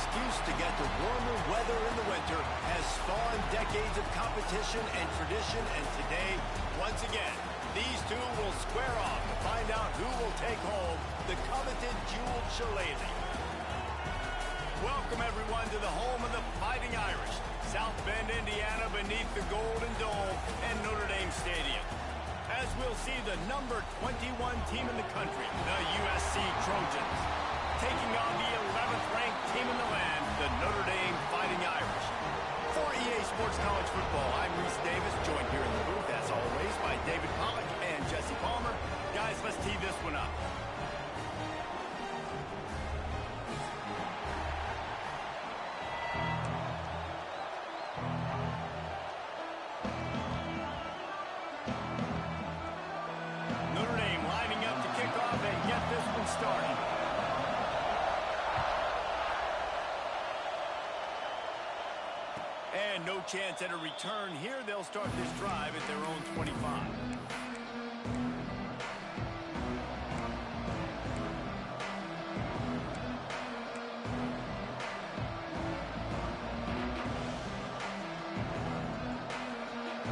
excuse to get to warmer weather in the winter has spawned decades of competition and tradition, and today, once again, these two will square off to find out who will take home the coveted jeweled shillelagh. Welcome, everyone, to the home of the Fighting Irish, South Bend, Indiana, beneath the Golden Dome and Notre Dame Stadium. As we'll see the number 21 team in the country, the USC Trojans, taking on the 11th ranked team in the land, the Notre Dame Fighting Irish. For EA Sports College Football, I'm Reese Davis, joined here in the booth, as always, by David Pollack and Jesse Palmer. Guys, let's tee this one up. Notre Dame lining up to kick off and get this one started. And no chance at a return here. They'll start this drive at their own 25.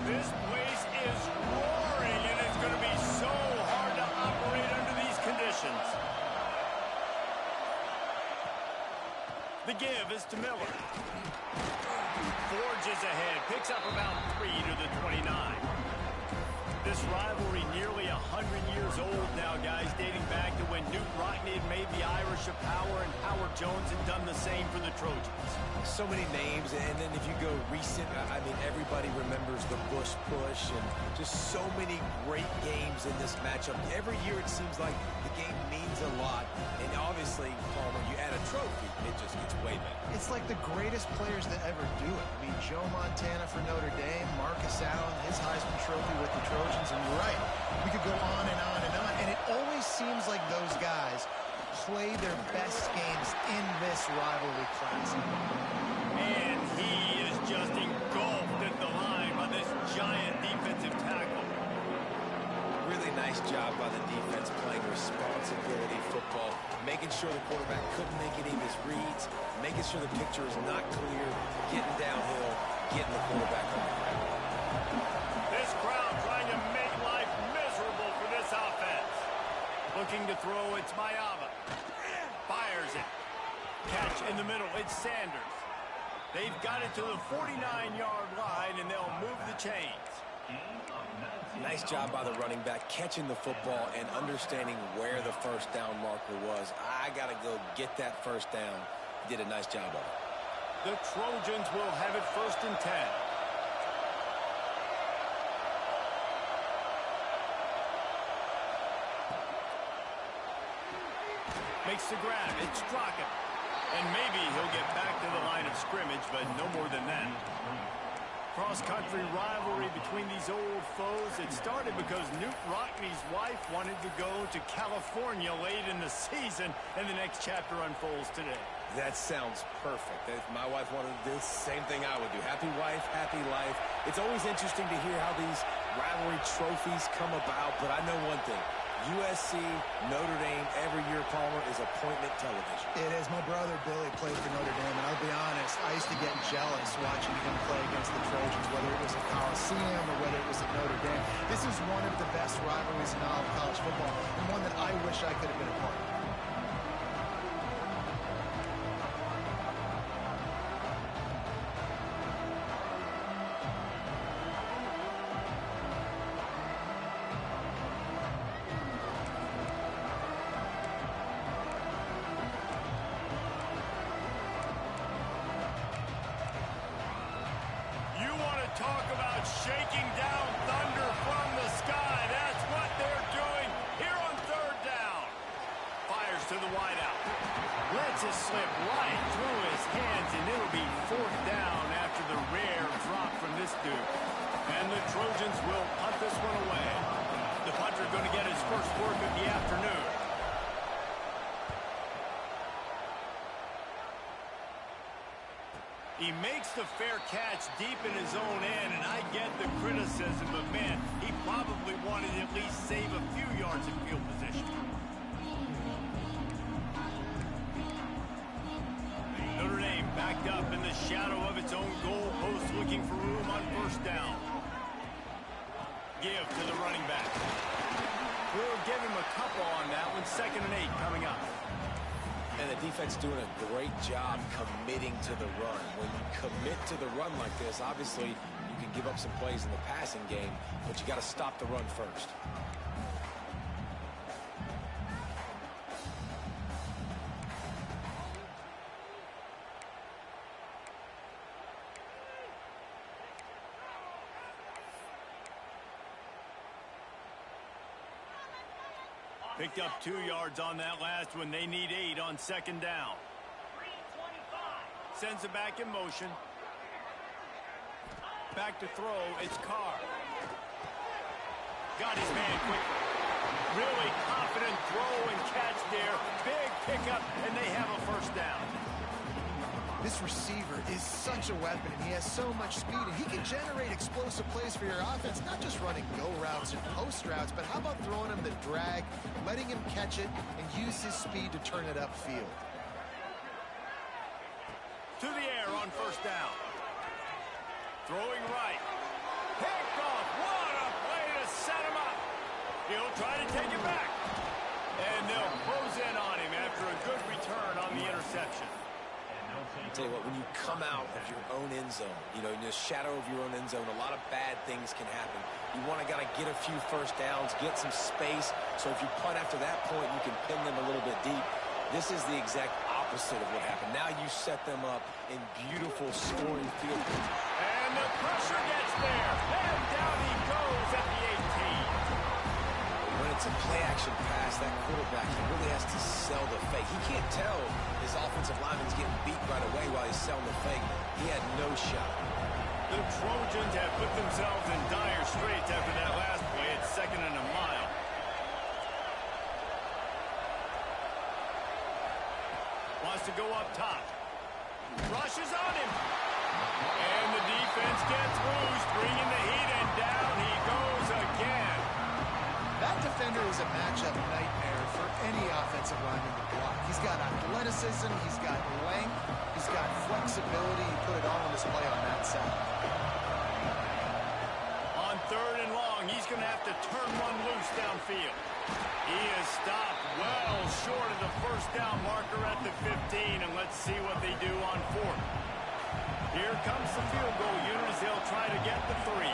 This place is roaring, and it's going to be so hard to operate under these conditions. The give is to Miller. Forges ahead, picks up about 3 to the 29. This rivalry nearly 100 years old now, guys, dating back to when Newt Rockne had made the Irish a power and Howard Jones had done the same for the Trojans. So many names, and then if you go recent, I mean, everybody remembers the Bush push and just so many great games in this matchup. Every year it seems like the game means a lot, and obviously, Palmer, you add a trophy, it just gets way better. It's like the greatest players to ever do it. I mean, Joe Montana for Notre Dame, Marcus Allen, his Heisman Trophy with the Trojans, and you're right, we could go on and on and on, and it always seems like those guys play their best games in this rivalry classic. And he is just engulfed at the line by this giant defensive tackle. Really nice job by the defense playing responsibility football, making sure the quarterback couldn't make any of his reads, making sure the picture is not clear, getting downhill, getting the quarterback on the ground. This crowd trying to make life miserable for this offense. Looking to throw, it's Mayava. Fires it. Catch in the middle, it's Sanders. They've got it to the 49-yard line, and they'll move the chains. Nice job by the running back, catching the football and understanding where the first down marker was. I got to go get that first down. He did a nice job of it. The Trojans will have it 1st and 10. Makes the grab. It's Strachan. And maybe he'll get back to the line of scrimmage, but no more than that. Cross-country rivalry between these old foes. It started because Newt Rockne's wife wanted to go to California late in the season, and the next chapter unfolds today. That sounds perfect. If my wife wanted to do the same thing I would do. Happy wife, happy life. It's always interesting to hear how these rivalry trophies come about, but I know one thing. USC, Notre Dame, every year, Palmer, is appointment television. It is. My brother Billy played for Notre Dame, and I'll be honest, I used to get jealous watching him play against the Trojans, whether it was at Coliseum or whether it was at Notre Dame. This is one of the best rivalries in all of college football, and one that I wish I could have been a part of. Talk about shaking down thunder from the sky. That's what they're doing here on 3rd down. Fires to the wideout. Lets it slip right through his hands, and it'll be 4th down after the rare drop from this dude. And the Trojans will punt this one away. The punter going to get his first work of the afternoon. He makes the fair catch deep in his own end, and I get the criticism, but man, he probably wanted to at least save a few yards of field position. Notre Dame in the shadow of its own goal post, looking for room on first down. Give to the running back. We'll give him a couple on that one. 2nd and 8 coming up. And the defense doing a great job committing to the run. When you commit to the run like this, obviously you can give up some plays in the passing game, but you got to stop the run first. Picked up 2 yards on that last one. They need 8 on 2nd down. Sends it back in motion. Back to throw. It's Carr. Got his man quickly. Really confident throw and catch there. Big pickup, and they have a first down. This receiver is such a weapon, and he has so much speed, and he can generate explosive plays for your offense, not just running go routes and post routes, but how about throwing him the drag, letting him catch it, and use his speed to turn it upfield. To the air on first down. Throwing right. Picked off. What a play to set him up. He'll try to take it back. And they'll close in on him after a good return on the interception. I'll tell you what, when you come out of your own end zone, in the shadow of your own end zone, a lot of bad things can happen. You want to get a few first downs, get some space, so if you punt after that point, you can pin them a little bit deep. This is the exact opposite of what happened. Now you set them up in beautiful scoring field. And the pressure gets there. And down he goes at the 18. When it's a play-action pass, that quarterback, he really has to sell the fake. He can't tell his offensive lineman's getting beat right away while he's selling the fake. He had no shot. The Trojans have put themselves in dire straits after that last play. It's 2nd and a mile. Wants to go up top. Rushes on him. And the defense gets loose, bringing the heat, and down he goes again. That defender is a matchup nightmare for any offensive lineman to block. He's got athleticism, he's got length, he's got flexibility. He put it all on display on that side. On 3rd and long, he's going to have to turn one loose downfield. He is stopped well short of the first down marker at the 15, and let's see what they do on 4th. Here comes the field goal unit as they'll try to get the 3.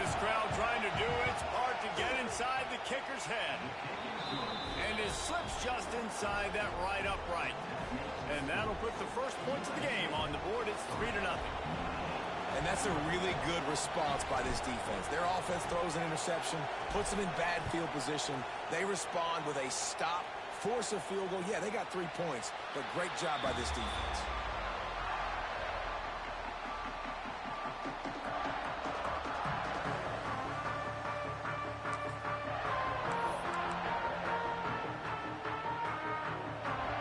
This crowd trying to do its part to get inside the kicker's head. And it slips just inside that right upright. And that'll put the first points of the game on the board. It's 3-0. And that's a really good response by this defense. Their offense throws an interception, puts them in bad field position. They respond with a stop, force a field goal. Yeah, they got 3 points, but great job by this defense.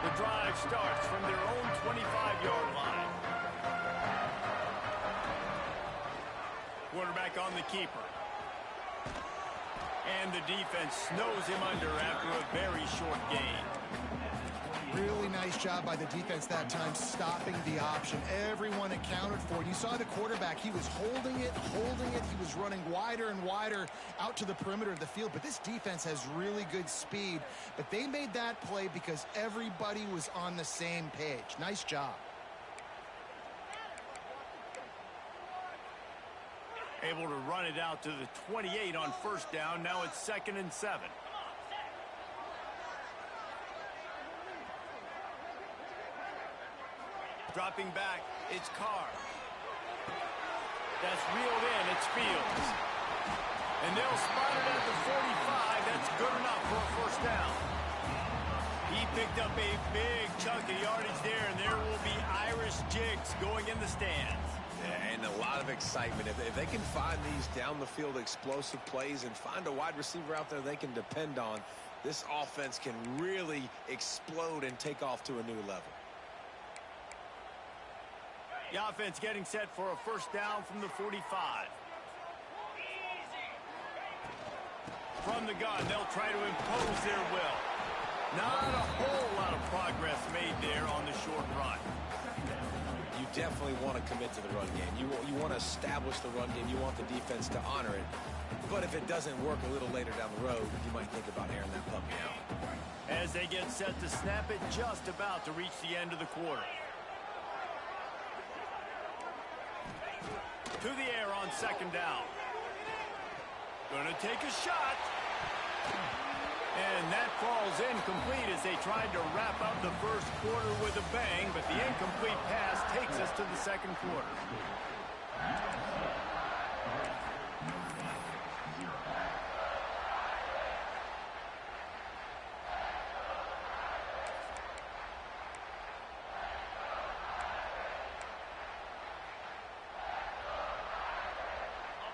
The drive starts from their own 25-yard line. Quarterback on the keeper. And the defense snows him under after a very short gain. Really nice job by the defense that time, stopping the option. Everyone accounted for it. You saw the quarterback. He was holding it. He was running wider and wider out to the perimeter of the field. But this defense has really good speed. But they made that play because everybody was on the same page. Nice job. Able to run it out to the 28 on first down. Now it's 2nd and 7. Dropping back, it's Carr. That's reeled in, it's Fields. And they'll spot it at the 45. That's good enough for a first down. He picked up a big chunk of yardage there, and there will be Irish jigs going in the stands. Yeah, and a lot of excitement. If they can find these down-the-field explosive plays and find a wide receiver out there they can depend on, this offense can really explode and take off to a new level. The offense getting set for a first down from the 45. From the gun, they'll try to impose their will. Not a whole lot of progress made there on the short run. You definitely want to commit to the run game. You want to establish the run game. You want the defense to honor it. But if it doesn't work a little later down the road, you might think about airing that puppy out. As they get set to snap it, just about to reach the end of the quarter. To the air on second down. Gonna take a shot. And that falls incomplete as they tried to wrap up the first quarter with a bang, but the incomplete pass takes us to the second quarter.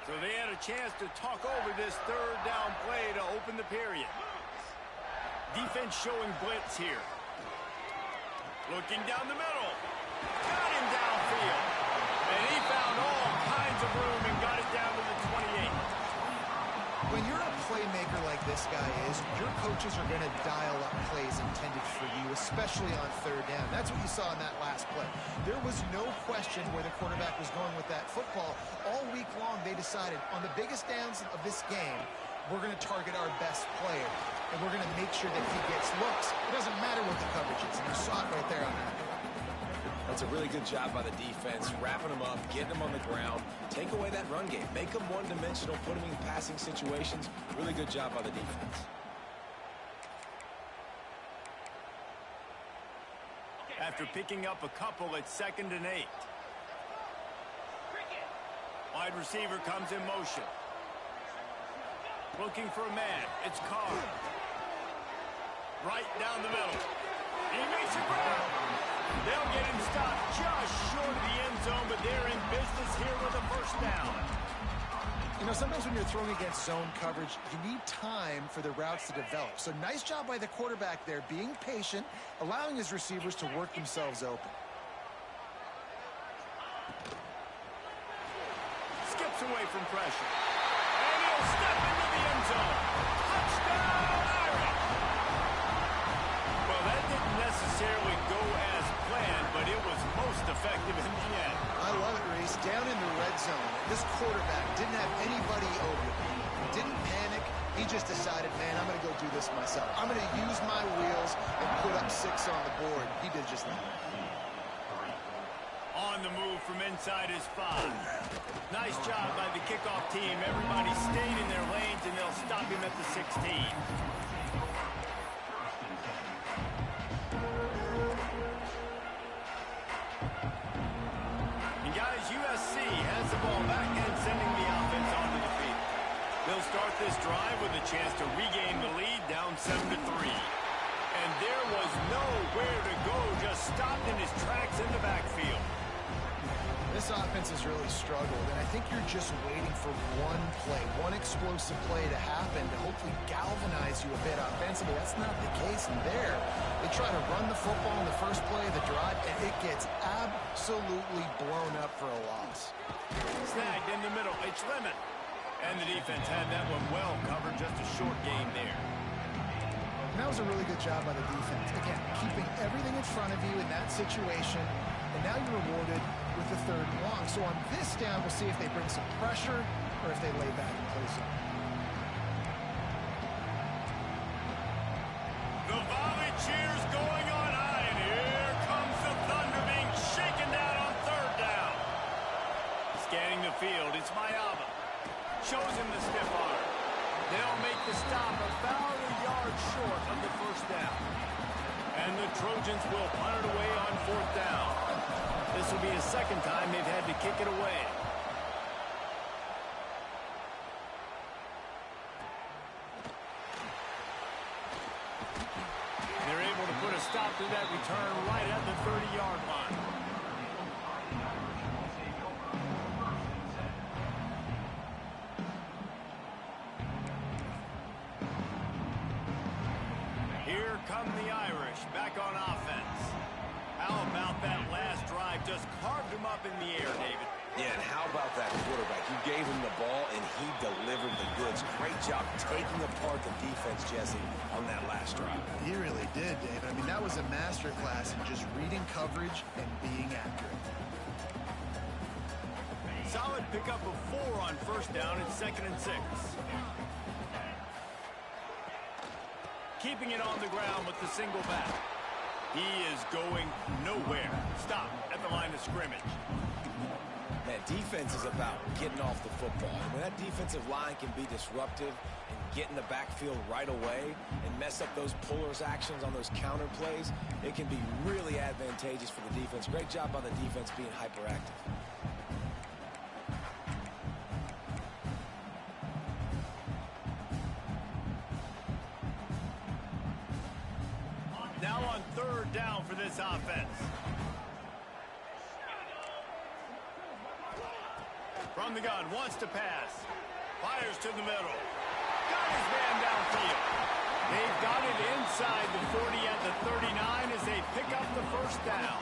So they had a chance to talk over this third down play to open the period. Defense showing blitz here. Looking down the middle. Got him downfield. And he found all kinds of room and got it down to the 28. When you're a playmaker like this guy is, your coaches are going to dial up plays intended for you, especially on third down. That's what you saw in that last play. There was no question where the quarterback was going with that football. All week long, they decided on the biggest downs of this game, we're going to target our best player, and we're going to make sure that he gets looks. It doesn't matter what the coverage is, and you saw it right there on that. That's a really good job by the defense, wrapping them up, getting them on the ground, take away that run game, make them one-dimensional, put them in passing situations. Really good job by the defense. After picking up a couple at 2nd and 8. Wide receiver comes in motion. Looking for a man. It's Carr. Right down the middle. He makes a grab. They'll get him stopped just short of the end zone, but they're in business here with a first down. You know, sometimes when you're throwing against zone coverage, you need time for the routes to develop. So nice job by the quarterback there, being patient, allowing his receivers to work themselves open. Skips away from pressure. And he'll step into the end zone. Touchdown, Irish! Well, that didn't necessarily go as planned, but it was most effective in the end. I love it, Reese. Down in the red zone, this quarterback didn't have anybody open. He didn't panic. He just decided, man, I'm going to go do this myself. I'm going to use my wheels and put up 6 on the board. He did just that. On the move from inside his 5. Nice job by the kickoff team. Everybody stayed in their lanes, and they'll stop him at the 16. And guys, USC has the ball back and sending the offense onto the field. They'll start this drive with a chance to regain the lead, down 7-3. And there was nowhere to go, just stopped in his tracks in the backfield. This offense has really struggled, and I think you're just waiting for one play, one explosive play to happen to hopefully galvanize you a bit offensively. That's not the case in there. They try to run the football in the first play of the drive, and it gets absolutely blown up for a loss. Snagged in the middle. It's Lemon. And the defense had that one well covered. Just a short game there. And that was a really good job by the defense. Again, keeping everything in front of you in that situation, and now you're rewarded with the 3rd and long. So on this down, we'll see if they bring some pressure or if they lay back and play zone. The volley cheers going on high, and here comes the Thunder being shaken down on 3rd down. Scanning the field, it's Mayaba. Shows him the stiff arm. They'll make the stop about a yard short of the first down. And the Trojans will punt it away on 4th down. This will be the 2nd time they've had to kick it away. They're able to put a stop to that return right at the 30-yard line. Here come the Irish back on offense. How about that last drive? Just carved him up in the air, David. Yeah, and how about that quarterback? You gave him the ball, and he delivered the goods. Great job taking apart the defense, Jesse, on that last drive. He really did, Dave. I mean, that was a masterclass in just reading coverage and being accurate. pick up a 4 on first down at 2nd and 6. Keeping it on the ground with the single back. He is going nowhere. Stop at the line of scrimmage. Man, defense is about getting off the football. When that defensive line can be disruptive and get in the backfield right away and mess up those pullers actions on those counter plays, it can be really advantageous for the defense. Great job by the defense being hyperactive. Now on 3rd down for this offense. From the gun, wants to pass. Fires to the middle. Got his man downfield. They've got it inside the 40 at the 39 as they pick up the first down.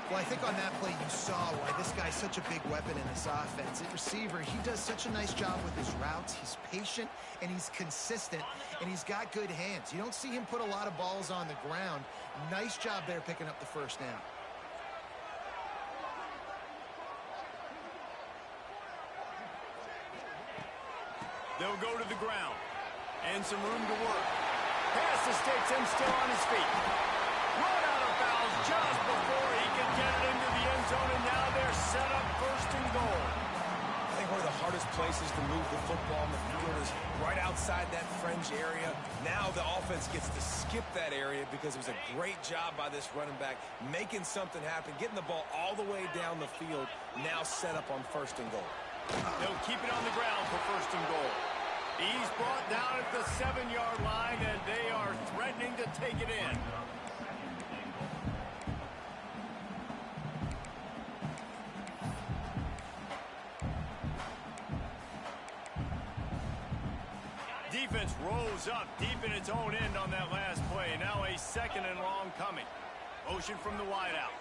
Well, I think on that play you saw why this guy's such a big weapon in this offense. At receiver, he does such a nice job with his routes. He's patient, and he's consistent, and he's got good hands. You don't see him put a lot of balls on the ground. Nice job there picking up the first down. They'll go to the ground. And some room to work. Pass to Stetson, still on his feet. Run out of bounds just before he can get it into the end zone, and now they're set up 1st and goal. I think one of the hardest places to move the football on the field is right outside that fringe area. Now the offense gets to skip that area because it was a great job by this running back making something happen, getting the ball all the way down the field, now set up on 1st and goal. They'll keep it on the ground for 1st and goal. He's brought down at the 7-yard line, and they are threatening to take it in. Defense rolls up deep in its own end on that last play. Now a 2nd and long coming. Motion from the wideout.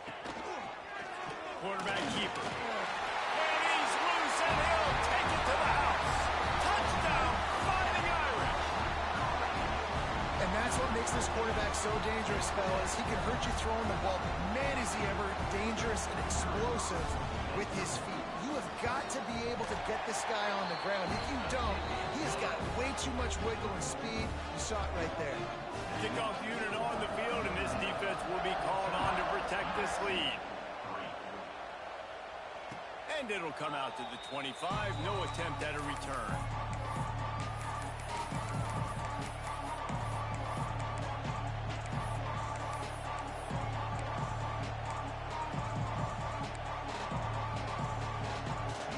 Quarterback keeper. And he's loose, and he'll take it to the house. Touchdown, Fighting Irish. And that's what makes this quarterback so dangerous, fellas. He can hurt you throwing the ball. Man, is he ever dangerous and explosive with his feet. You have got to be able to get this guy on the ground. If you don't, he has got way too much wiggle and speed. You saw it right there. Kickoff unit on the field, and this defense will be called on to protect this lead. And it'll come out to the 25. No attempt at a return.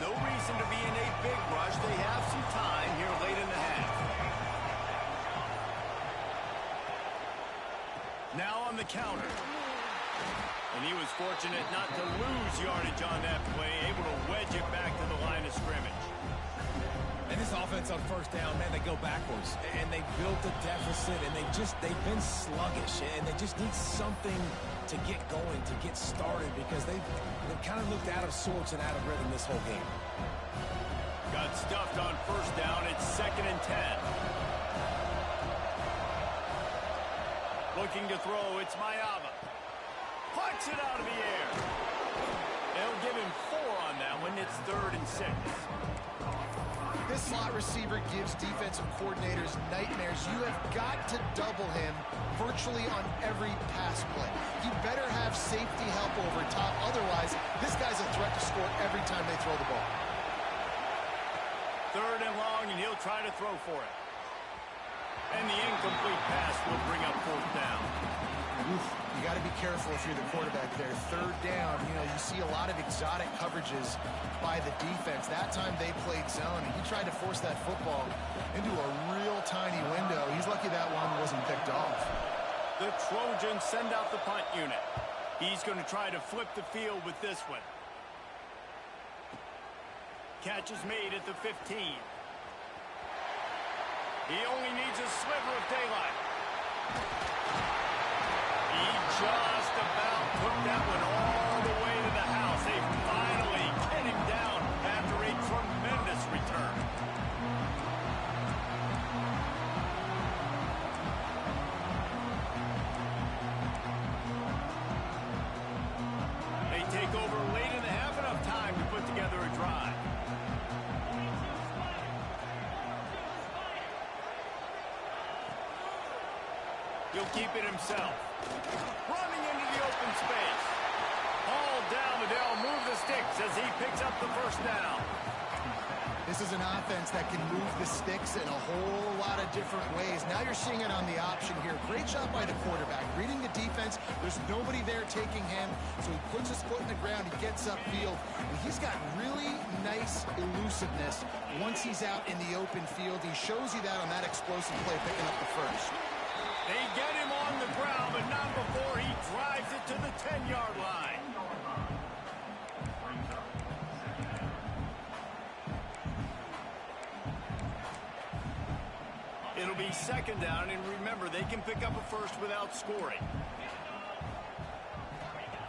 No reason to be in a big rush. They have some time here late in the half. Now on the counter. And he was fortunate not to lose yardage on that play, able to wedge it back to the line of scrimmage. And this offense on 1st down, man, they go backwards. And they built a deficit, and they've been sluggish. And they just need something to get going, to get started, because they've kind of looked out of sorts and out of rhythm this whole game. Got stuffed on 1st down. It's 2nd and 10. Looking to throw, it's Mayava. Puts it out of the air. They'll give him 4 on that one. It's 3rd and 6. This slot receiver gives defensive coordinators nightmares. You have got to double him virtually on every pass play. He better have safety help over top. Otherwise, this guy's a threat to score every time they throw the ball. 3rd and long, and he'll try to throw for it. And the incomplete pass will bring up 4th down. You got to be careful if you're the quarterback there. 3rd down, you see a lot of exotic coverages by the defense. That time they played zone, and he tried to force that football into a real tiny window. He's lucky that one wasn't picked off. The Trojans send out the punt unit. He's going to try to flip the field with this one. Catch is made at the 15. He only needs a sliver of daylight. He just about took that one all the way to the house. They finally get him down after a tremendous return. They take over late in the half, enough time to put together a drive. He'll keep it himself. Running into the open space. Ball down, but they'll move the sticks as he picks up the first down. This is an offense that can move the sticks in a whole lot of different ways. Now you're seeing it on the option here. Great job by the quarterback. Reading the defense, there's nobody there taking him, so he puts his foot in the ground, he gets upfield, and he's got really nice elusiveness once he's out in the open field. He shows you that on that explosive play, picking up the first. They get him on the ground, but not before he drives it to the 10-yard line. It'll be second down, and remember, they can pick up a first without scoring.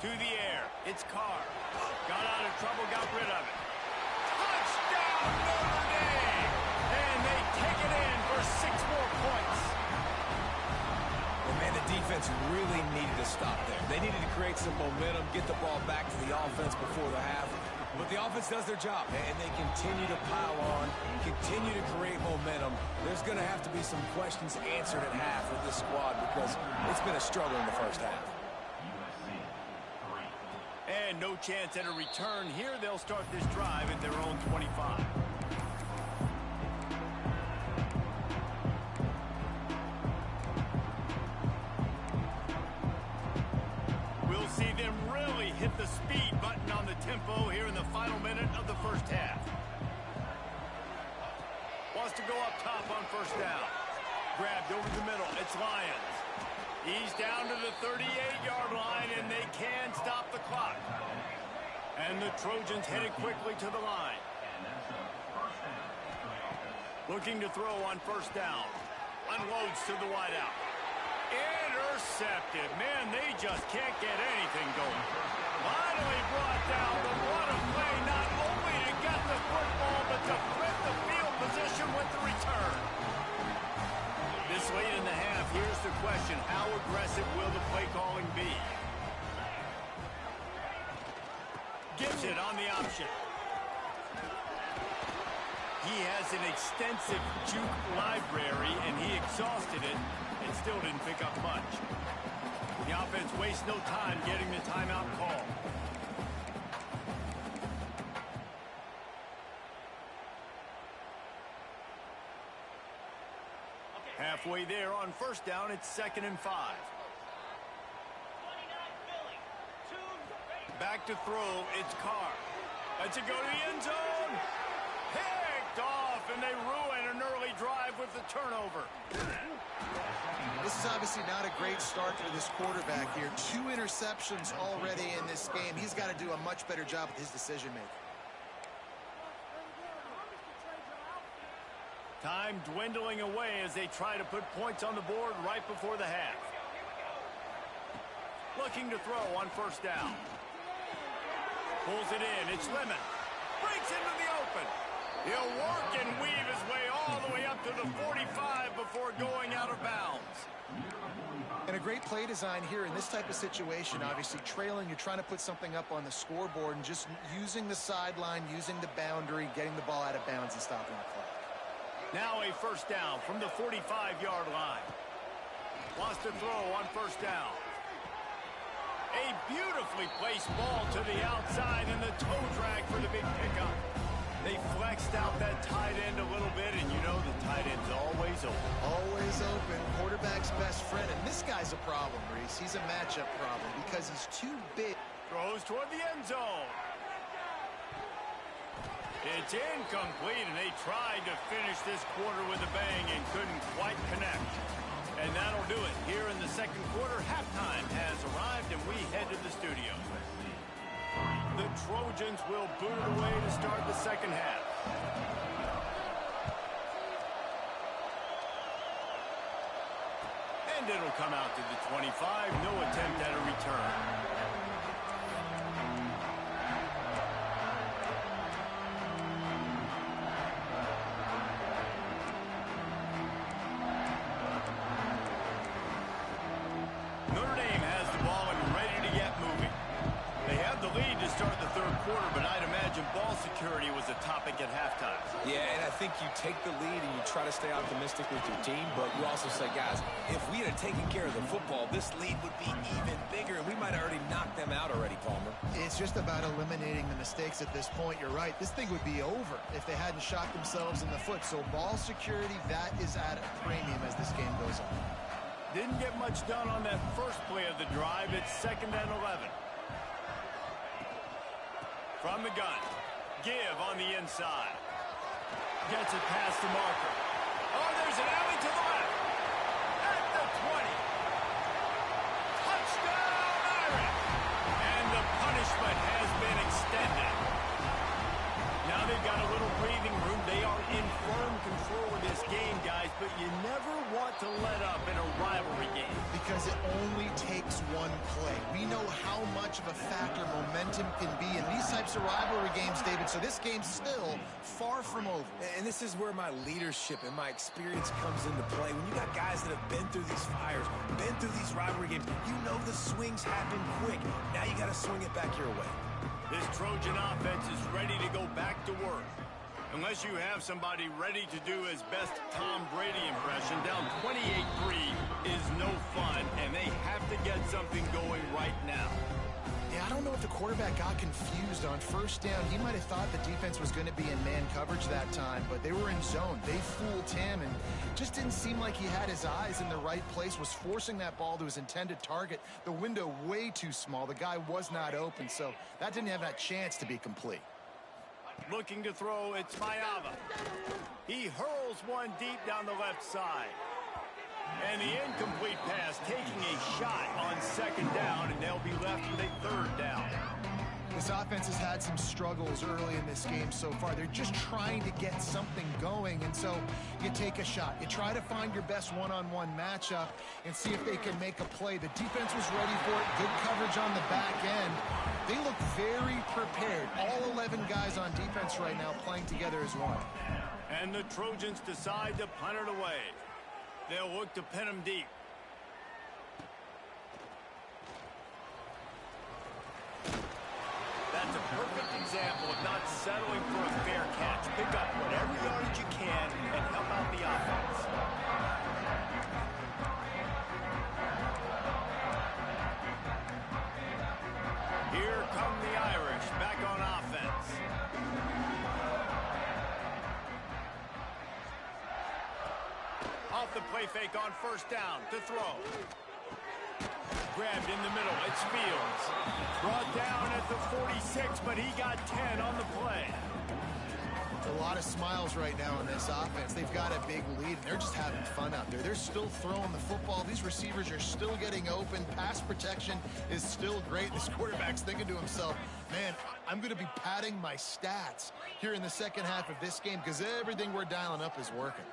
To the air, it's Carr. Got out of trouble, got rid of it. Touchdown, Notre Dame! And they take it in for 6 more points. Well, man, the defense really needed to stop there. They needed to create some momentum, get the ball back to the offense before the half. But the offense does their job, and they continue to pile on, continue to create momentum. There's going to have to be some questions answered at half with this squad because it's been a struggle in the first half. And no chance at a return here. They'll start this drive at their own 25. We'll see them really hit the speed button on the tempo here in the final minute of the first half. Wants to go up top on first down. Grabbed over the middle. It's Lyons. He's down to the 38-yard line, and they can stop the clock. And the Trojans headed quickly to the line. Looking to throw on first down. Unloads to the wideout. Intercepted. Man, they just can't get anything going. Finally brought down, but what a play, not only to get the football, but to flip the field position with the return. This late in the half, here's the question. How aggressive will the play calling be? Gives it on the option. He has an extensive juke library, and he exhausted it and still didn't pick up much. The offense wastes no time getting the timeout call. Halfway there on first down, it's 2nd and 5. Back to throw, it's Carr. Lets it go to the end zone. Picked off, and they ruin an early drive with the turnover. This is obviously not a great start for this quarterback here. 2 interceptions already in this game. He's got to do a much better job with his decision-making. Time dwindling away as they try to put points on the board right before the half. Looking to throw on first down. Pulls it in. It's Lemon. Breaks into the open. He'll work and weave his way all the way up to the 45 before going out of bounds. And a great play design here in this type of situation. Obviously trailing, you're trying to put something up on the scoreboard and just using the sideline, using the boundary, getting the ball out of bounds and stopping the clock. Now a first down from the 45-yard line. Wants to throw on first down. A beautifully placed ball to the outside and the toe drag for the big pickup. They flexed out that tight end a little bit, and you know the tight end's always open. Always open. Quarterback's best friend. And this guy's a problem, Reese. He's a matchup problem because he's too big. Throws toward the end zone. It's incomplete, and they tried to finish this quarter with a bang and couldn't quite connect. And that'll do it. Here in the second quarter, halftime has arrived, and we head to the studio. The Trojans will boot it away to start the second half. And it'll come out to the 25. No attempt at a return. Notre Dame has the ball and ready to get moving. They have the lead to start the third quarter, but I'd imagine ball security security was a topic at halftime. Yeah, and I think you take the lead and you try to stay optimistic with your team, but you also say, guys, if we had taken care of the football, this lead would be even bigger, and we might have already knocked them out already, Palmer. It's just about eliminating the mistakes at this point. You're right. This thing would be over if they hadn't shot themselves in the foot. So ball security, that is at a premium as this game goes on. Didn't get much done on that first play of the drive. It's 2nd and 11. From the gun. Give on the inside. Gets it past the marker. Oh, there's an alley to the left. At the 20. Touchdown, Irish. And the punishment has been extended. Now they've got a little breathing room. They are in firm control of this game, guys, but you never want to let up in a rivalry game. Because it only takes one play. We know how much of a factor momentum can be in these types of rivalry games, David, so this game's still far from over. And this is where my leadership and my experience comes into play. When you got guys that have been through these fires, been through these rivalry games, you know the swings happen quick. Now you got to swing it back your way. This Trojan offense is ready to go back to work. Unless you have somebody ready to do his best Tom Brady impression, down 28-3 is no fun, and they have to get something going right now. Yeah, I don't know if the quarterback got confused on first down. He might have thought the defense was going to be in man coverage that time, but they were in zone. They fooled him, and just didn't seem like he had his eyes in the right place, was forcing that ball to his intended target. The window way too small. The guy was not open, so that didn't have that chance to be complete. Looking to throw, it's Mayava. He hurls one deep down the left side. And the incomplete pass taking a shot on 2nd down, and they'll be left with a 3rd down. This offense has had some struggles early in this game so far. They're just trying to get something going, and so you take a shot. You try to find your best one-on-one matchup and see if they can make a play. The defense was ready for it. Good coverage on the back end. They look very prepared. All 11 guys on defense right now playing together as one. And the Trojans decide to punt it away. They'll look to pin him deep. That's a perfect example of not settling for a fair catch. Pick up whatever yardage you can and help out the offense. Here come the Irish back on offense. Off the play fake on 1st down to throw. Grabbed in the middle. It's Fields. Brought down at the 46, but he got 10 on the play. A lot of smiles right now in this offense. They've got a big lead, and they're just having fun out there. They're still throwing the football. These receivers are still getting open. Pass protection is still great. This quarterback's thinking to himself, man, I'm going to be padding my stats here in the second half of this game because everything we're dialing up is working.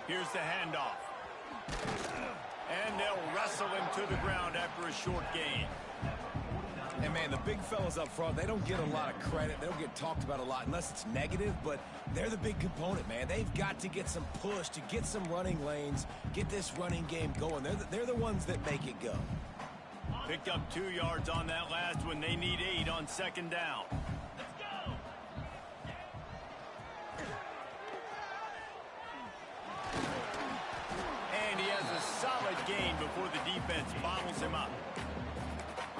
Here's the handoff. And they'll wrestle him to the ground after a short gain. And, man, the big fellas up front, they don't get a lot of credit. They don't get talked about a lot unless it's negative, but they're the big component, man. They've got to get some push, to get some running lanes, get this running game going. They're the ones that make it go. Picked up 2 yards on that last one. They need 8 on 2nd down. And he has a solid gain before the defense bottles him up.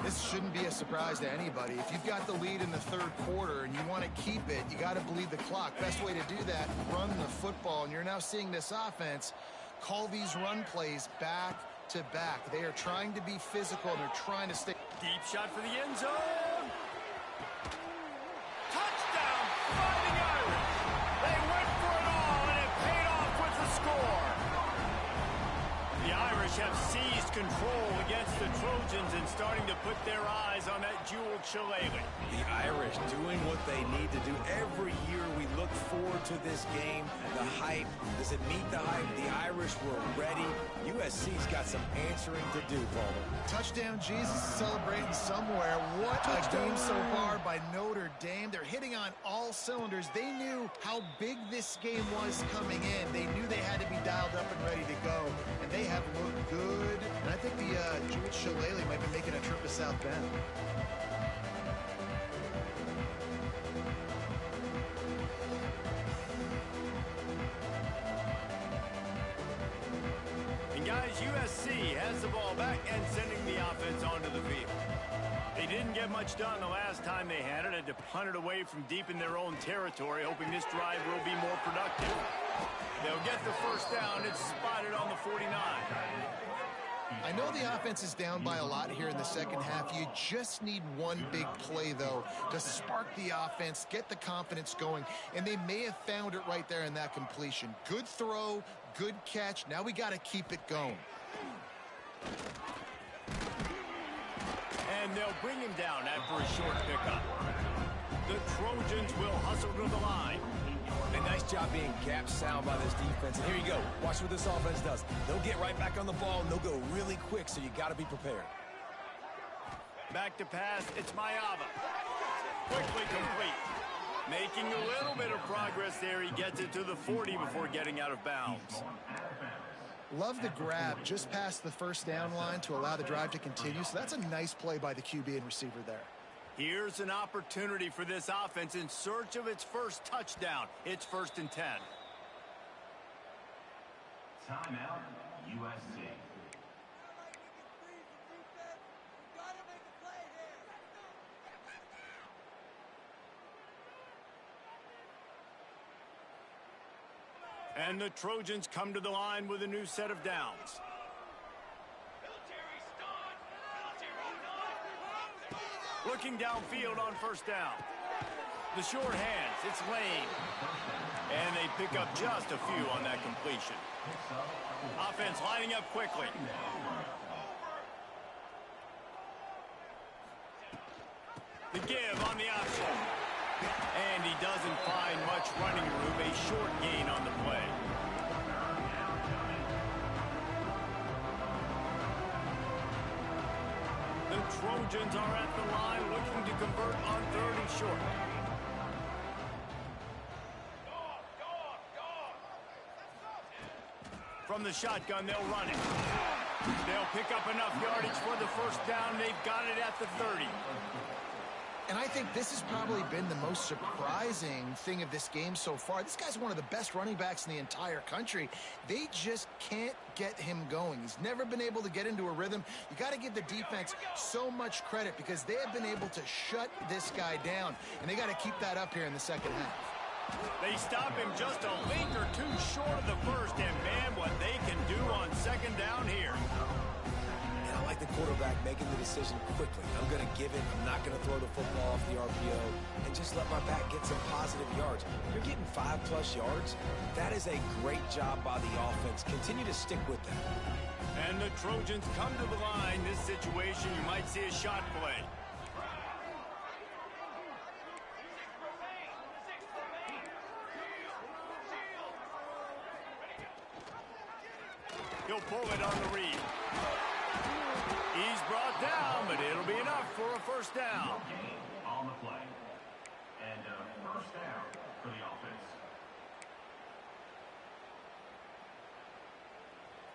This shouldn't be a surprise to anybody. If you've got the lead in the 3rd quarter and you want to keep it, you got to bleed the clock. Best way to do that, run the football. And you're now seeing this offense call these run plays back to back. They are trying to be physical. They're trying to stay. Deep shot for the end zone. Touchdown, Fighting Irish. They went for it all, and it paid off with the score. The Irish have seized control against the Trojans and starting to put their eyes on that jeweled shillelagh. The Irish doing what they need to do. Every year we look forward to this game. The hype, does it meet the hype? The Irish were ready. USC's got some answering to do, Palmer. Touchdown Jesus is celebrating somewhere. What a game so far by Notre Dame. They're hitting on all cylinders. They knew how big this game was coming in. They knew they had to be dialed up and ready to go. And they have looked good. And I think the Jewel Shillelagh might be making a trip to South Bend. as USC has the ball back and sending the offense onto the field. They didn't get much done the last time they had it. Had to punt it away from deep in their own territory, hoping this drive will be more productive. They'll get the first down. It's spotted on the 49. I know the offense is down by a lot here in the second half. You just need one big play, though, to spark the offense, get the confidence going, and they may have found it right there in that completion. Good throw, good catch. Now we got to keep it going. And they'll bring him down after a short pickup. The Trojans will hustle to the line. A nice job being gap sound by this defense. And here you go. Watch what this offense does. They'll get right back on the ball, and they'll go really quick, so you got to be prepared. Back to pass. It's Mayava. Quickly complete. Making a little bit of progress there. He gets it to the 40 before getting out of bounds. Love the grab just past the first down line to allow the drive to continue. So that's a nice play by the QB and receiver there. Here's an opportunity for this offense in search of its first touchdown. It's 1st and 10. Timeout, USC. And the Trojans come to the line with a new set of downs. Looking downfield on first down. The short hands, it's Lane. And they pick up just a few on that completion. Offense lining up quickly. The give on the option. And he doesn't find much running room. A short gain on the play. The Trojans are at the line looking to convert on 3rd and short. From the shotgun, they'll run it. They'll pick up enough yardage for the first down. They've got it at the 30. And I think this has probably been the most surprising thing of this game so far. This guy's one of the best running backs in the entire country. They just can't get him going. He's never been able to get into a rhythm. You got to give the defense so much credit because they have been able to shut this guy down. And they got to keep that up here in the second half. They stop him just a link or two short of the first. And, man, what they can do on second down here. And I like the quarterback making the decision quickly. I'm going to give it. I'm not going to throw the football off the RPO and just let my back get some positive yards. You're getting 5+ yards. That is a great job by the offense. Continue to stick with that. And the Trojans come to the line. This situation, you might see a shot play. He'll pull it on the read. He's brought down, but it'll be enough for a first down. On the play. And first down for the offense.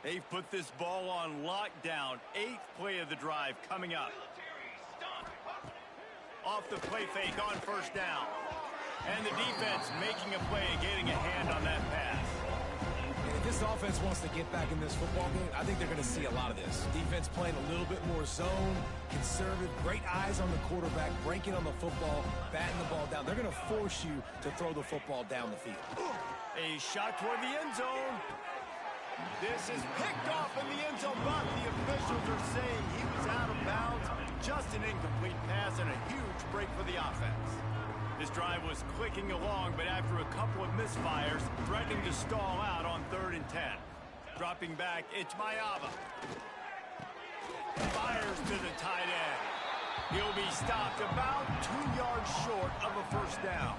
They've put this ball on lockdown. 8th play of the drive coming up. Off the play fake on first down. And the defense making a play and getting a hand on that pass. If this offense wants to get back in this football game, I think they're going to see a lot of this. Defense playing a little bit more zone, conservative, great eyes on the quarterback, breaking on the football, batting the ball down. They're going to force you to throw the football down the field. A shot toward the end zone. This is picked off in the end zone, but the officials are saying he was out of bounds. Just an incomplete pass and a huge break for the offense. This drive was clicking along, but after a couple of misfires, threatening to stall out on 3rd and 10. Dropping back, it's Mayava. Fires to the tight end. He'll be stopped about 2 yards short of a first down.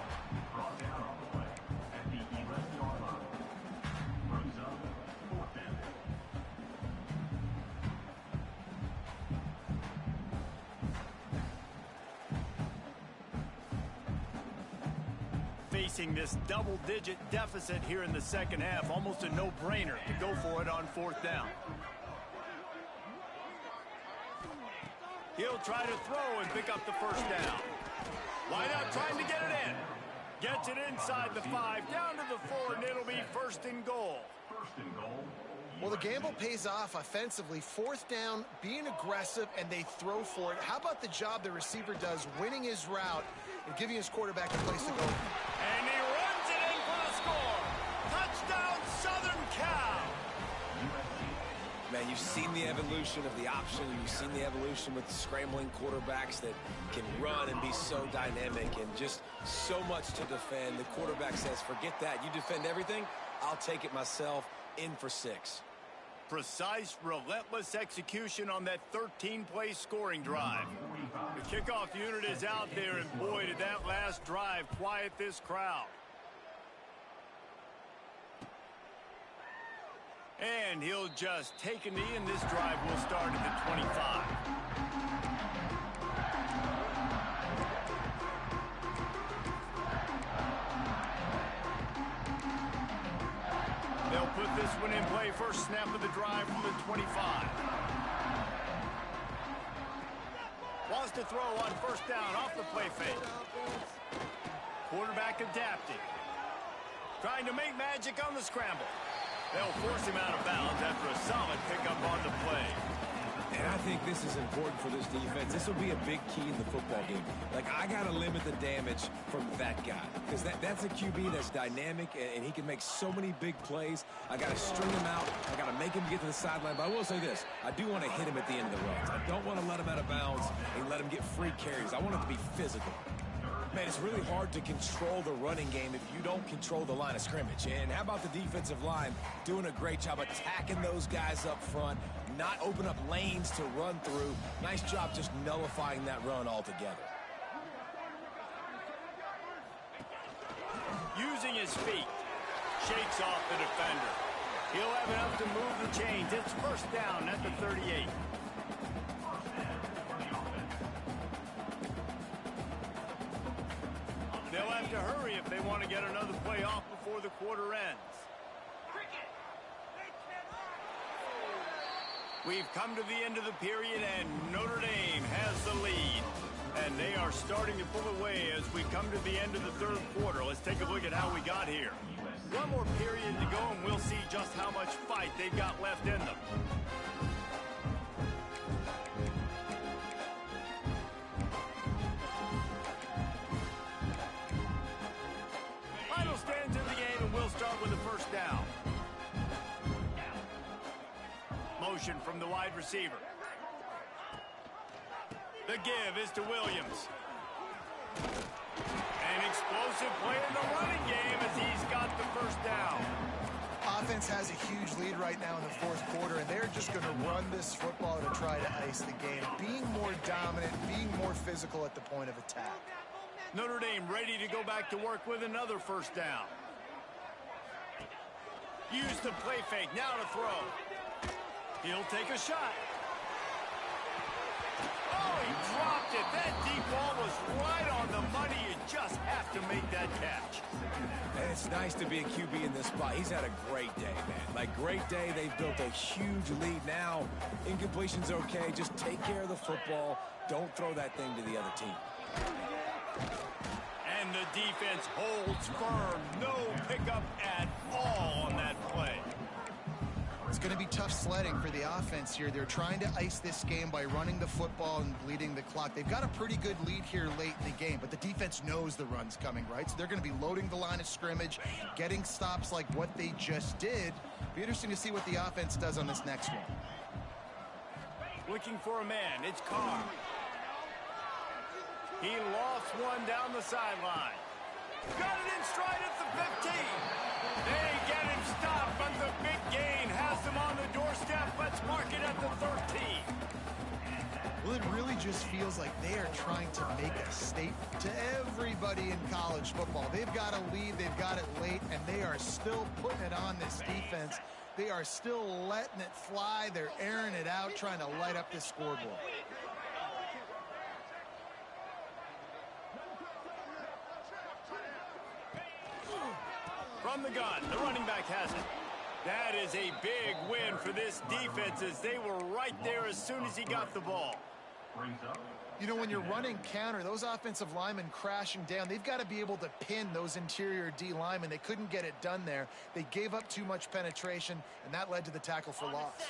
Facing this double-digit deficit here in the second half, almost a no-brainer to go for it on 4th down. He'll try to throw and pick up the first down. Line up trying to get it in. Gets it inside the 5, down to the 4, and it'll be 1st and goal. 1st and goal, Well, the gamble pays off offensively. Fourth down, being aggressive, and they throw for it. How about the job the receiver does, winning his route and giving his quarterback a place to go? And he runs it in for the score. Touchdown, Southern Cal. Man, you've seen the evolution of the option. You've seen the evolution with the scrambling quarterbacks that can run and be so dynamic and just so much to defend. The quarterback says, forget that. You defend everything, I'll take it myself. In for 6. Precise, relentless execution on that 13-play scoring drive. The kickoff unit is out there, and boy, did that last drive quiet this crowd. And he'll just take a knee, and this drive will start at the 25. They'll put this one in play. First snap of the drive from the 25. Wants to throw on first down off the play fake. Quarterback adapting. Trying to make magic on the scramble. They'll force him out of bounds after a solid pickup on the play. And I think this is important for this defense. This will be a big key in the football game. Like, I got to limit the damage from that guy. Because that's a QB that's dynamic, and he can make so many big plays. I got to string him out. I got to make him get to the sideline. But I will say this. I do want to hit him at the end of the runs. I don't want to let him out of bounds and let him get free carries. I want it to be physical. Man, it's really hard to control the running game if you don't control the line of scrimmage. And how about the defensive line doing a great job attacking those guys up front, not open up lanes to run through. Nice job just nullifying that run altogether. Using his feet, shakes off the defender. He'll have enough to move the chains. It's first down at the 38. They'll have to hurry if they want to get another play off before the quarter ends. We've come to the end of the period, and Notre Dame has the lead. And they are starting to pull away as we come to the end of the third quarter. Let's take a look at how we got here. One more period to go, and we'll see just how much fight they've got left in them. Final stands in the game, and we'll start with the first down. Motion from the wide receiver. The give is to Williams. An explosive play in the running game as he's got the first down. Offense has a huge lead right now in the fourth quarter, and they're just going to run this football to try to ice the game. Being more dominant, being more physical at the point of attack. Notre Dame ready to go back to work with another first down. Use the play fake, now to throw. He'll take a shot. Oh, he dropped it. That deep ball was right on the money. You just have to make that catch. And it's nice to be a QB in this spot. He's had a great day, man. Like, great day. They've built a huge lead now. Incompletion's okay. Just take care of the football. Don't throw that thing to the other team. And the defense holds firm. No pickup at all on that play. It's going to be tough sledding for the offense here. They're trying to ice this game by running the football and bleeding the clock. They've got a pretty good lead here late in the game, but the defense knows the run's coming, right? So they're going to be loading the line of scrimmage, getting stops like what they just did. Be interesting to see what the offense does on this next one. Looking for a man. It's Carr. He lost one down the sideline. Got it in stride at the 15. They get him stopped, but the big gain has them on the doorstep. Let's mark it at the 13. Well, it really just feels like they are trying to make a statement to everybody in college football. They've got a lead, they've got it late, and they are still putting it on this defense. They are still letting it fly. They're airing it out, trying to light up this scoreboard. From the gun, the running back has it. That is a big win for this defense as they were right there as soon as he got the ball. You know, when you're running counter, those offensive linemen crashing down, they've got to be able to pin those interior D linemen. They couldn't get it done there. They gave up too much penetration, and that led to the tackle for loss.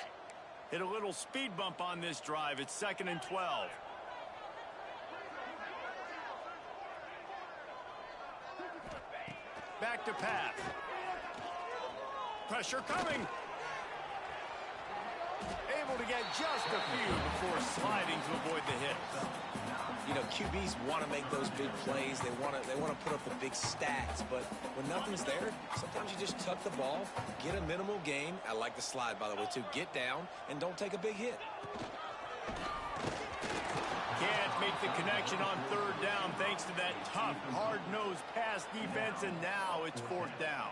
Hit a little speed bump on this drive. It's 2nd and 12. Back to pass. Pressure coming. Able to get just a few before sliding to avoid the hit. You know, QBs want to make those big plays. They want to put up the big stats. But when nothing's there, sometimes you just tuck the ball, get a minimal gain. I like the slide, by the way, too. Get down and don't take a big hit. Can't make the connection on 3rd down thanks to that tough, hard-nosed pass defense, and now it's 4th down.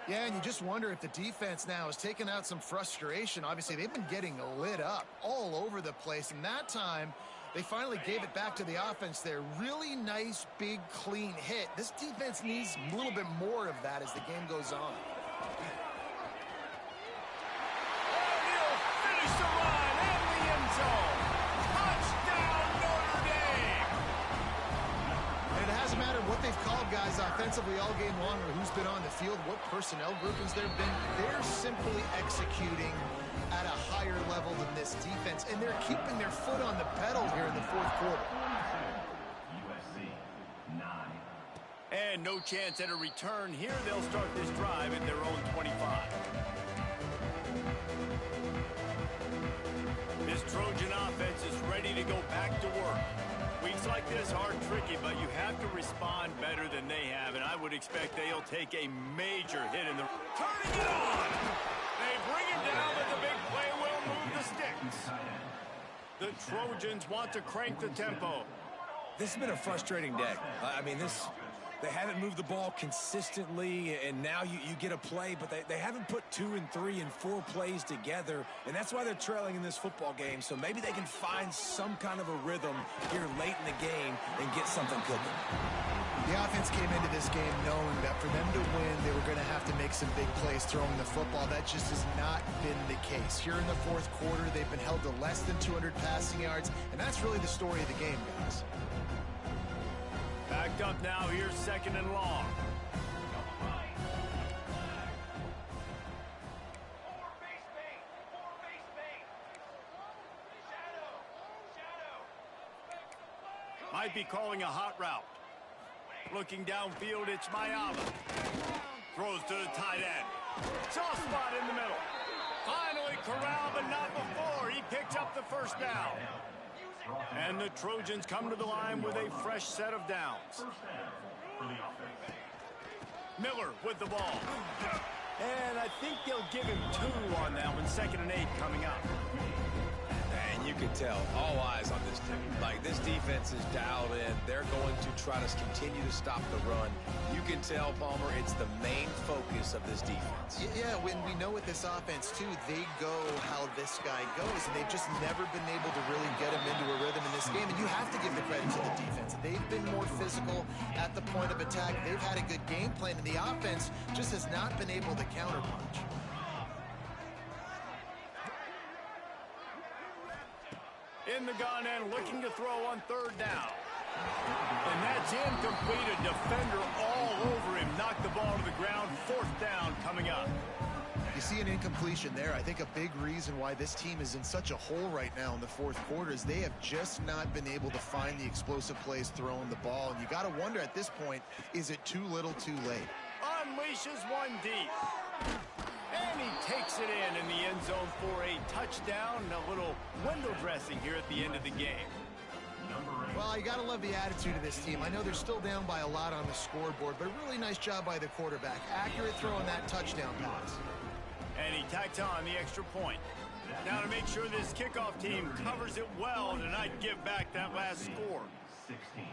Yeah, and you just wonder if the defense now has taken out some frustration. Obviously, they've been getting lit up all over the place, and that time they finally gave it back to the offense there. Really nice, big, clean hit. This defense needs a little bit more of that as the game goes on. And he'll finish the run in the end zone. Touchdown, Notre Dame! And it hasn't mattered what they've called guys offensively all game long or who's been on the field, what personnel groupings there have been. They're simply executing at a higher level than this defense, and they're keeping their foot on the pedal here in the 4th quarter. USC 9. And no chance at a return here. They'll start this drive at their own 25. This Trojan offense is ready to go back to work. Weeks like this are tricky, but you have to respond better than they have, and I would expect they'll take a major hit in the... Turning it on! They bring him down, but the big play will move the sticks. The Trojans want to crank the tempo. This has been a frustrating day. I mean, they haven't moved the ball consistently, and now you get a play, but they haven't put 2 and 3 and 4 plays together, and that's why they're trailing in this football game. So maybe they can find some kind of a rhythm here late in the game and get something cooking. The offense came into this game knowing that for them to win, they were going to have to make some big plays throwing the football. That just has not been the case. Here in the 4th quarter, they've been held to less than 200 passing yards, and that's really the story of the game, guys. Backed up now, here's 2nd and long. Might be calling a hot route. Looking downfield, it's Mayala. Throws to the tight end. Soft spot in the middle. Finally corralled, but not before. He picked up the 1st down. And the Trojans come to the line with a fresh set of downs. Miller with the ball. And I think they'll give him 2 on that one. 2nd and 8 coming up. And you can tell, all eyes on this team. Like, this defense is dialed in. They're going to try to continue to stop the run. You can tell, Palmer, it's the main focus of this defense. Yeah, when we know with this offense, too, they go how this guy goes, and they've just never been able to really get him into a rhythm in this game, and you have to give the credit to the defense. They've been more physical at the point of attack. They've had a good game plan, and the offense just has not been able to counterpunch. In the gun and looking to throw on 3rd down. And that's incomplete. A defender all over him. Knocked the ball to the ground. 4th down coming up. You see an incompletion there. I think a big reason why this team is in such a hole right now in the 4th quarter is they have just not been able to find the explosive plays throwing the ball. And you got to wonder at this point, is it too little too late? Unleashes one deep. And he takes it in the end zone for a touchdown. A little window dressing here at the end of the game. Well, you got to love the attitude of this team. I know they're still down by a lot on the scoreboard, but a really nice job by the quarterback. Accurate throw on that touchdown pass. And he tacks on the extra point. Now to make sure this kickoff team covers it well to not give back that last score. 16.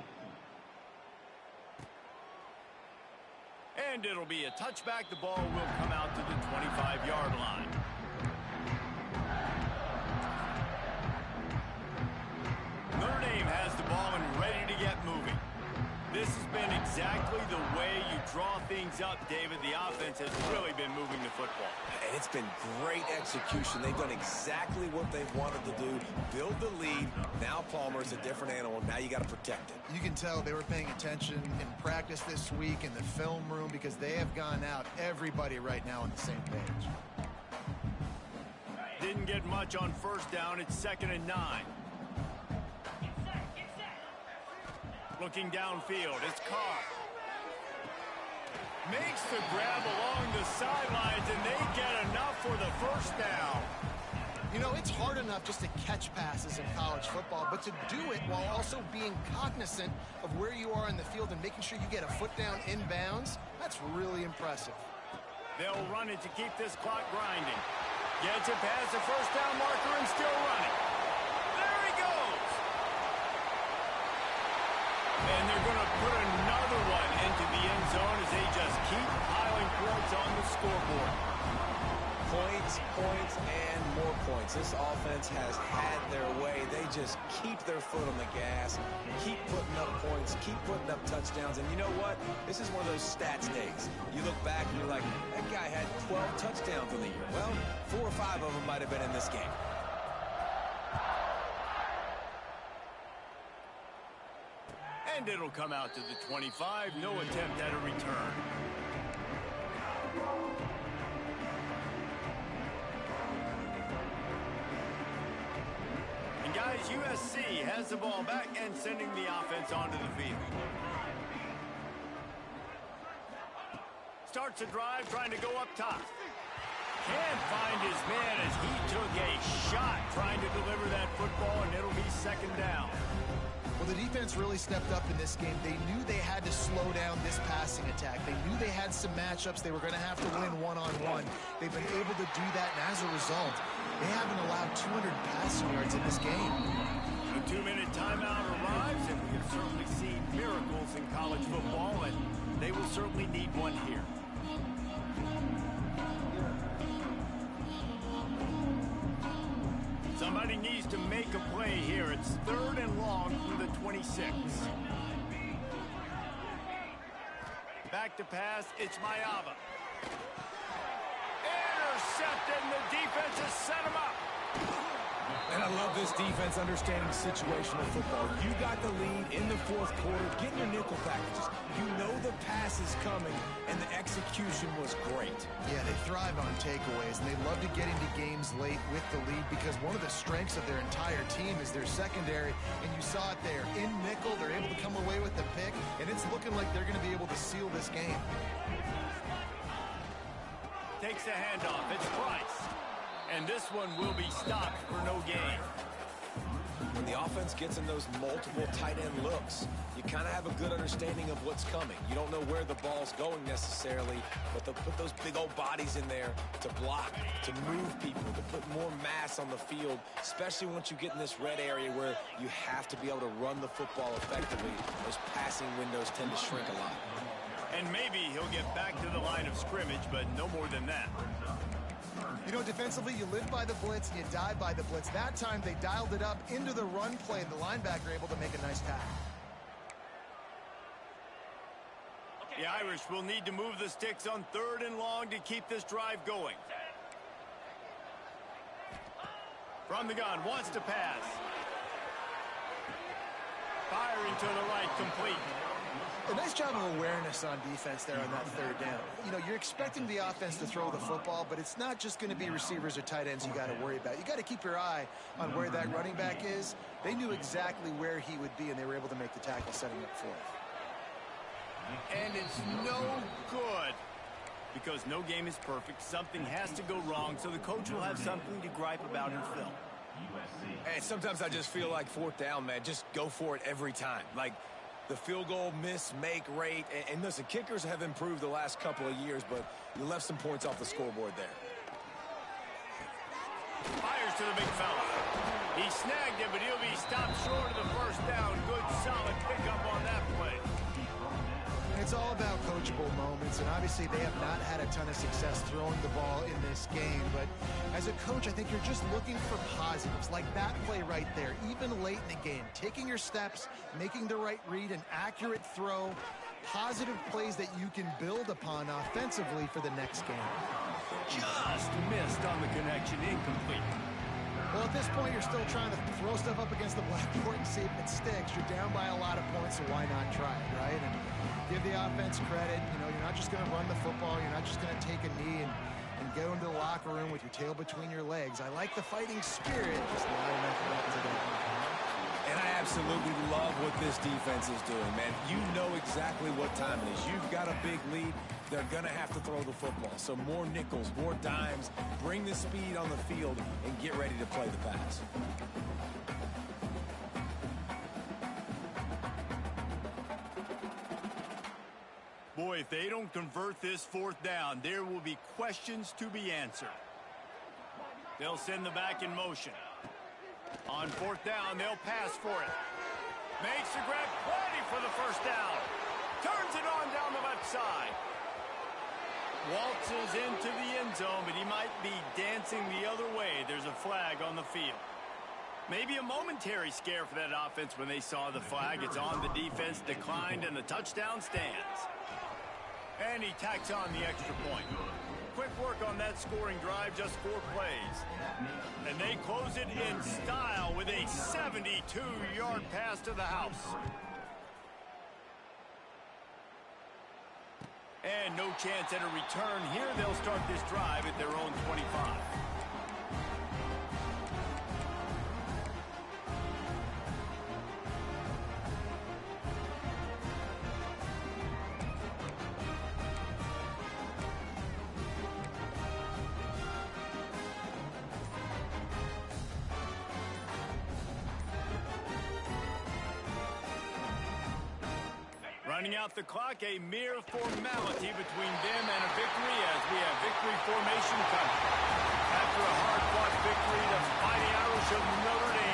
And it'll be a touchback. The ball will come out to the 25-yard line. Notre Dame has the ball and ready to get moving. This has been exactly the way you draw things up, David. The offense has really been moving the football. And it's been great execution. They've done exactly what they've wanted to do. Build the lead. Now Palmer's a different animal. Now you got to protect it. You can tell they were paying attention in practice this week in the film room because they have gone out, everybody right now on the same page. Didn't get much on first down. It's 2nd and 9. Looking downfield, it's Carr. Makes the grab along the sidelines, and they get enough for the first down. You know, it's hard enough just to catch passes in college football, but to do it while also being cognizant of where you are in the field and making sure you get a foot down inbounds, that's really impressive. They'll run it to keep this clock grinding. Gets it past the first down marker and still running. There he goes. And they're going to put another one into the end zone as they just keep piling points on the scoreboard. Points, points, and more points. This offense has had their way. They just keep their foot on the gas, keep putting up points, keep putting up touchdowns. And you know what? This is one of those stats days. You look back and you're like, that guy had 12 touchdowns in the year. Well, 4 or 5 of them might have been in this game. And it'll come out to the 25. No attempt at a return. And guys, USC has the ball back and sending the offense onto the field. Starts a drive trying to go up top. Can't find his man as he took a shot trying to deliver that football, and it'll be 2nd down. Well, the defense really stepped up in this game. They knew they had to slow down this passing attack. They knew they had some matchups they were going to have to win one-on-one. They've been able to do that, and as a result, they haven't allowed 200 passing yards in this game. A 2-minute timeout arrives, and we have certainly seen miracles in college football, and they will certainly need one here. Somebody needs to make a play here. It's 3rd and long from the 26. Back to pass, it's Mayava. Intercepted, and the defense has set him up. And I love this defense understanding situational football. You got the lead in the 4th quarter. Get your nickel packages. You know the pass is coming, and the execution was great. Yeah, they thrive on takeaways, and they love to get into games late with the lead because one of the strengths of their entire team is their secondary, and you saw it there. In nickel, they're able to come away with the pick, and it's looking like they're going to be able to seal this game. Takes the handoff. It's Price. And this one will be stopped for no gain. When the offense gets in those multiple tight end looks, you kind of have a good understanding of what's coming. You don't know where the ball's going necessarily, but they'll put those big old bodies in there to block, to move people, to put more mass on the field, especially once you get in this red area where you have to be able to run the football effectively. Those passing windows tend to shrink a lot. And maybe he'll get back to the line of scrimmage, but no more than that. You know, defensively, you live by the blitz and you die by the blitz. That time, they dialed it up into the run play. The linebacker able to make a nice tackle. The Irish will need to move the sticks on 3rd and long to keep this drive going. From the gun, wants to pass. Firing to the right, complete. A nice job of awareness on defense there on that 3rd down. You know, you're expecting the offense to throw the football, but it's not just going to be receivers or tight ends you got to worry about. You got to keep your eye on where that running back is. They knew exactly where he would be, and they were able to make the tackle setting up for it. And it's no good. Because no game is perfect. Something has to go wrong, so the coach will have something to gripe about in film. And sometimes I just feel like 4th down, man. Just go for it every time. Like, the field goal miss-make rate. And listen, kickers have improved the last couple of years, but you left some points off the scoreboard there. Fires to the big fella. He snagged it, but he'll be stopped short of the first down. Good, solid pickup on that play. It's all about coachable moments, and obviously they have not had a ton of success throwing the ball in this game. But as a coach, I think you're just looking for positives, like that play right there, even late in the game. Taking your steps, making the right read, an accurate throw. positive plays that you can build upon offensively for the next game. Just missed on the connection, incomplete. Well, at this point, you're still trying to throw stuff up against the blackboard and see if it sticks. You're down by a lot of points, so why not try it, right? And give the offense credit. You know, you're not just going to run the football. You're not just going to take a knee and go into the locker room with your tail between your legs. I like the fighting spirit. Just not enough of that today. And I absolutely love what this defense is doing, man. You know exactly what time it is. You've got a big lead. They're going to have to throw the football. So more nickels, more dimes, bring the speed on the field, and get ready to play the pass. Boy, if they don't convert this fourth down, there will be questions to be answered. They'll send the back in motion. On fourth down, they'll pass for it. Makes the grab, plenty for the first down. Turns it on down the left side. Waltzes into the end zone, but he might be dancing the other way. There's a flag on the field. Maybe a momentary scare for that offense when they saw the flag. It's on, the defense declined, and the touchdown stands. And he tacks on the extra point. Quick work on that scoring drive, just 4 plays. And they close it in style with a 72-yard pass to the house. And no chance at a return here. They'll start this drive at their own 25. Running out the clock, a mere formality between them and a victory as we have victory formation coming. After a hard-fought victory, the Fighting Irish of Notre Dame